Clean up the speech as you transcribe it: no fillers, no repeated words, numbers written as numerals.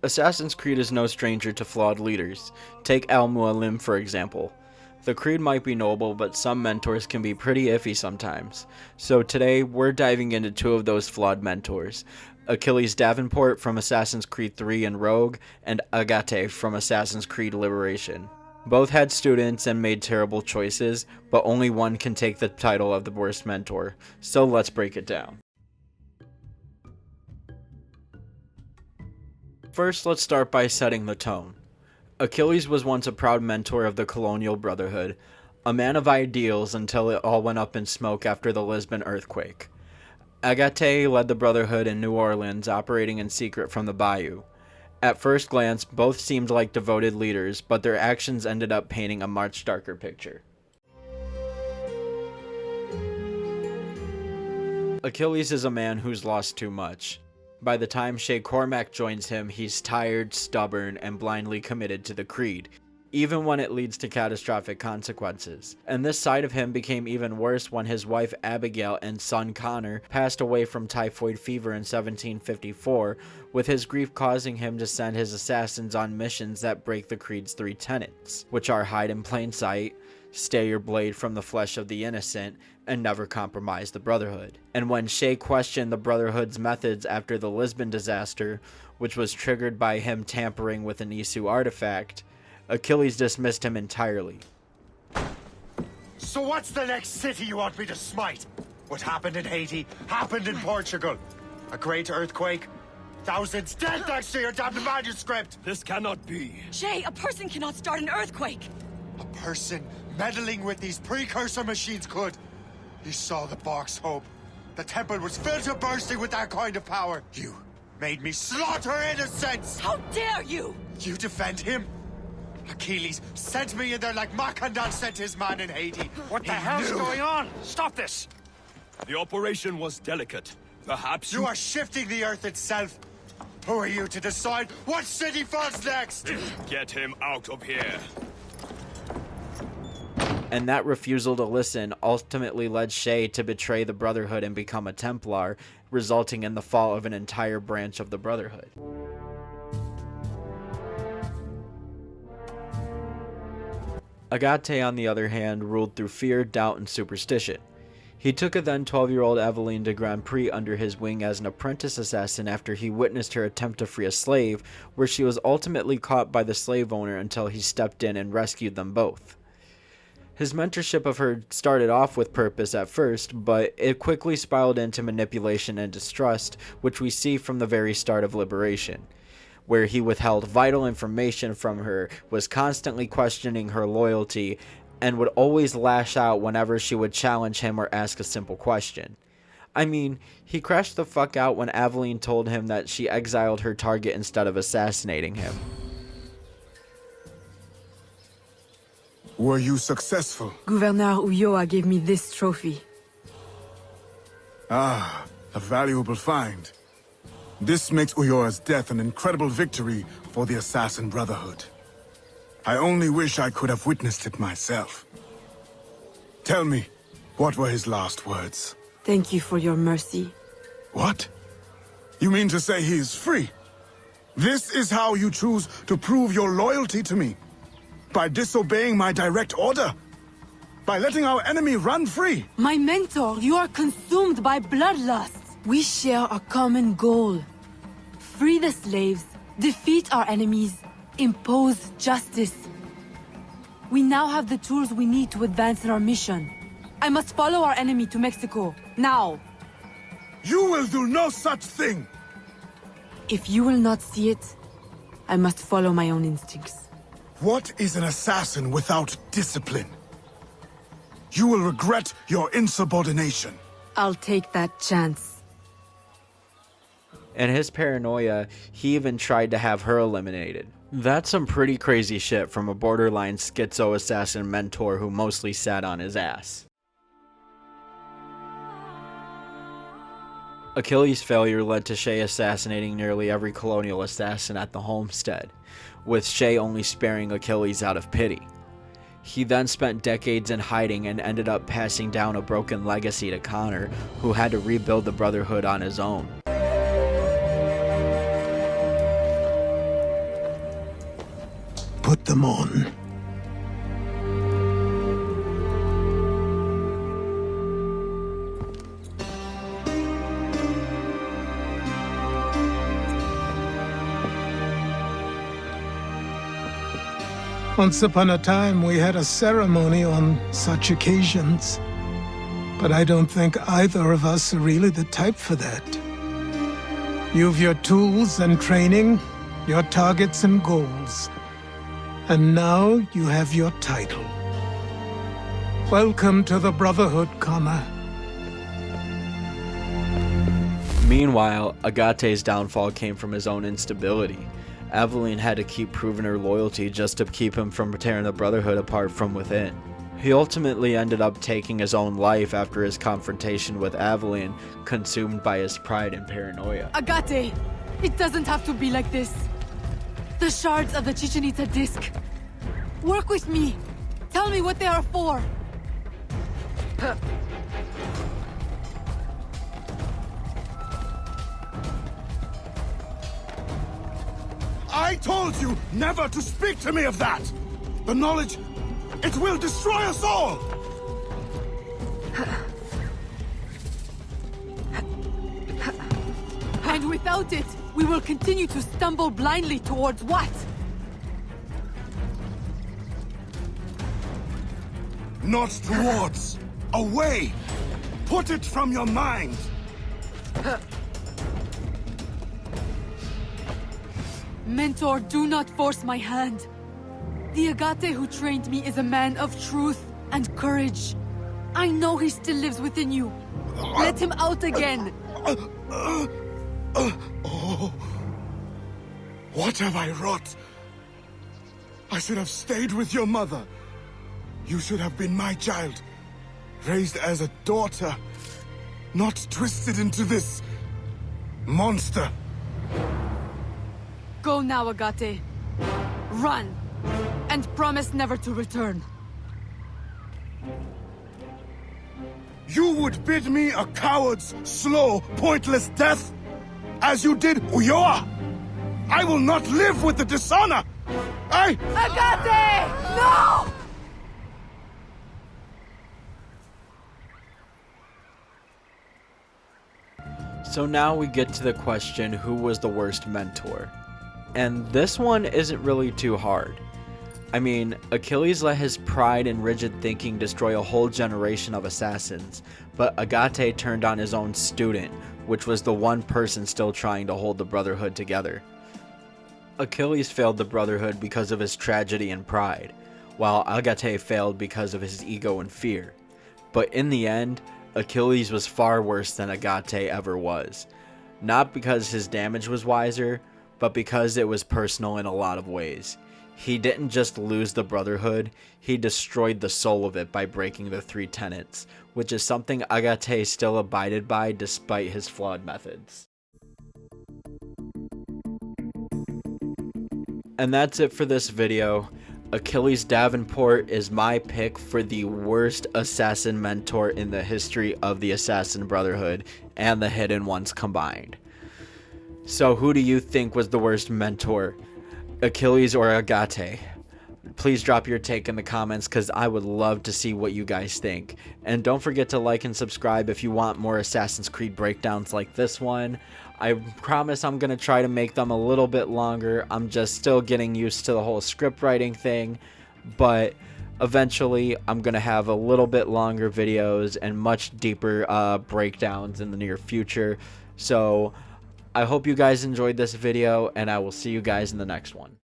Assassin's Creed is no stranger to flawed leaders. Take Al-Mualim for example. The creed might be noble, but some mentors can be pretty iffy sometimes. So today, we're diving into two of those flawed mentors. Achilles Davenport from Assassin's Creed 3 and Rogue, and Agaté from Assassin's Creed Liberation. Both had students and made terrible choices, but only one can take the title of the worst mentor. So let's break it down. First, let's start by setting the tone. Achilles was once a proud mentor of the colonial brotherhood, a man of ideals until it all went up in smoke after the Lisbon earthquake. Agaté led the brotherhood in New Orleans, operating in secret from the bayou. At first glance, both seemed like devoted leaders, but their actions ended up painting a much darker picture. Achilles is a man who's lost too much. By the time Shay Cormac joins him, he's tired, stubborn, and blindly committed to the creed, even when it leads to catastrophic consequences. And this side of him became even worse when his wife Abigail and son Connor passed away from typhoid fever in 1754, with his grief causing him to send his assassins on missions that break the creed's three tenets, which are hide in plain sight, stay your blade from the flesh of the innocent, and never compromise the Brotherhood. And when Shay questioned the Brotherhood's methods after the Lisbon disaster, which was triggered by him tampering with an Isu artifact, Achilles dismissed him entirely. So what's the next city you want me to smite? What happened in Haiti happened in Portugal. A great earthquake, thousands dead thanks to your damned manuscript. This cannot be. Shay, a person cannot start an earthquake. A person meddling with these precursor machines could. He saw the Bark's hope. The temple was filled to bursting with that kind of power. You made me slaughter innocents! How dare you! You defend him? Achilles sent me in there like Macandan sent his man in Haiti. What the hell's going on? Stop this! The operation was delicate. Perhaps You are shifting the earth itself. Who are you to decide what city falls next? Get him out of here. And that refusal to listen ultimately led Shay to betray the Brotherhood and become a Templar, resulting in the fall of an entire branch of the Brotherhood. Agaté, on the other hand, ruled through fear, doubt, and superstition. He took a then 12-year-old Eveline de Grand Prix under his wing as an apprentice assassin after he witnessed her attempt to free a slave, where she was ultimately caught by the slave owner until he stepped in and rescued them both. His mentorship of her started off with purpose at first, but it quickly spiraled into manipulation and distrust, which we see from the very start of Liberation, where he withheld vital information from her, was constantly questioning her loyalty, and would always lash out whenever she would challenge him or ask a simple question. I mean, he crashed the fuck out when Aveline told him that she exiled her target instead of assassinating him. Were you successful? Gouverneur Ulloa gave me this trophy. Ah, a valuable find. This makes Ulloa's death an incredible victory for the Assassin Brotherhood. I only wish I could have witnessed it myself. Tell me, what were his last words? Thank you for your mercy. What? You mean to say he is free? This is how you choose to prove your loyalty to me? By disobeying my direct order? By letting our enemy run free? My mentor, you are consumed by bloodlust. We share a common goal. Free the slaves, defeat our enemies, impose justice. We now have the tools we need to advance in our mission. I must follow our enemy to Mexico, now. You will do no such thing! If you will not see it, I must follow my own instincts. What is an assassin without discipline? You will regret your insubordination. I'll take that chance. In his paranoia, he even tried to have her eliminated. That's some pretty crazy shit from a borderline schizo assassin mentor who mostly sat on his ass. Achilles' failure led to Shay assassinating nearly every colonial assassin at the homestead, with Shay only sparing Achilles out of pity. He then spent decades in hiding and ended up passing down a broken legacy to Connor, who had to rebuild the Brotherhood on his own. put them on. Once upon a time, we had a ceremony on such occasions. But I don't think either of us are really the type for that. You've your tools and training, your targets and goals. And now you have your title. Welcome to the Brotherhood, Connor. Meanwhile, Agaté's downfall came from his own instability. Aveline had to keep proving her loyalty just to keep him from tearing the Brotherhood apart from within. He ultimately ended up taking his own life after his confrontation with Aveline, consumed by his pride and paranoia. Agaté, it doesn't have to be like this. The shards of the Chichen Itza disc. Work with me. Tell me what they are for. I told you never to speak to me of that! The knowledge, it will destroy us all! And without it, we will continue to stumble blindly towards what? Not towards. Away! Put it from your mind! Mentor, do not force my hand. The Agaté who trained me is a man of truth and courage. I know he still lives within you. Let him out again. Oh. What have I wrought? I should have stayed with your mother. You should have been my child. Raised as a daughter. Not twisted into this monster. Go now, Agaté. Run. And promise never to return. You would bid me a coward's slow, pointless death? As you did Ulloa? I will not live with the dishonor! Agaté! No! So now we get to the question, who was the worst mentor? And this one isn't really too hard. I mean, Achilles let his pride and rigid thinking destroy a whole generation of assassins, but Agaté turned on his own student, which was the one person still trying to hold the Brotherhood together. Achilles failed the Brotherhood because of his tragedy and pride, while Agaté failed because of his ego and fear. But in the end, Achilles was far worse than Agaté ever was. Not because his damage was wiser, but because it was personal in a lot of ways. He didn't just lose the Brotherhood, he destroyed the soul of it by breaking the 3 tenets, which is something Agaté still abided by despite his flawed methods. And that's it for this video. Achilles Davenport is my pick for the worst assassin mentor in the history of the Assassin Brotherhood and the Hidden Ones combined. So who do you think was the worst mentor, Achilles or Agaté? Please drop your take in the comments because I would love to see what you guys think. And don't forget to like and subscribe if you want more Assassin's Creed breakdowns like this one. I promise I'm going to try to make them a little bit longer. I'm just still getting used to the whole script writing thing. But eventually I'm going to have a little bit longer videos and much deeper breakdowns in the near future. So I hope you guys enjoyed this video, and I will see you guys in the next one.